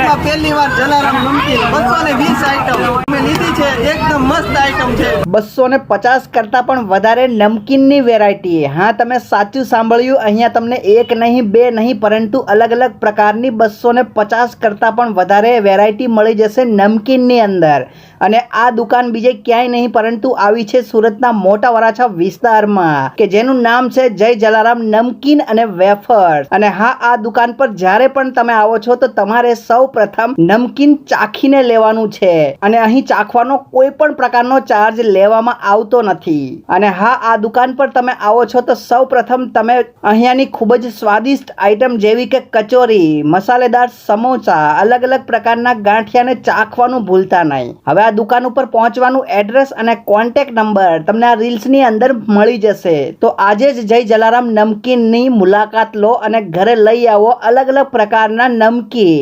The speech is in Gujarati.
સુરતમાં પહેલી વાર જલારામ નમકીન 220 આઈટમ અમે લીધી છે, એકદમ મસ્ત આઈટમ છે। 250 કરતાં પણ વધારે નમકીનની વેરાયટી। હા, તમે સાચું સાંભળ્યું, અહીંયા તમને એક નહીં બે નહીં પરંતુ અલગ અલગ પ્રકારની 250 કરતાં પણ વધારે વેરાયટી મળી જશે નમકીનની અંદર। અને આ દુકાન બીજે ક્યાંય નહીં પરંતુ આવી છે સુરતના મોટા વરાછા વિસ્તારમાં, કે જેનું નામ છે જય જલારામ નમકીન અને વેફર્સ। અને હા, આ દુકાન પર જ્યારે પણ તમે આવો છો તો તમારે સૌ પ્રથમ નમકીન ચાખીને લેવાનું છે, અને અહીં ચાખવાનો કોઈ પણ પ્રકારનો ચાર્જ લેવામાં આવતો નથી। અને હા, આ દુકાન પર તમે આવો છો તો સૌ પ્રથમ તમે અહીંયાની ખૂબ જ સ્વાદિષ્ટ આઈટમ જેવી કે કચોરી, મસાલેદાર સમોસા, અલગ અલગ પ્રકારના ગાંઠિયાને ચાખવાનું ભૂલતા નહીં। હવે આ દુકાન ઉપર પહોંચવાનું એડ્રેસ અને કોન્ટેક્ટ નંબર તમને આ રીલ્સની અંદર મળી જશે। તો આજે જ જય જલારામ નમકીનની મુલાકાત લો અને ઘરે લઈ આવો અલગ અલગ પ્રકારના નમકીન।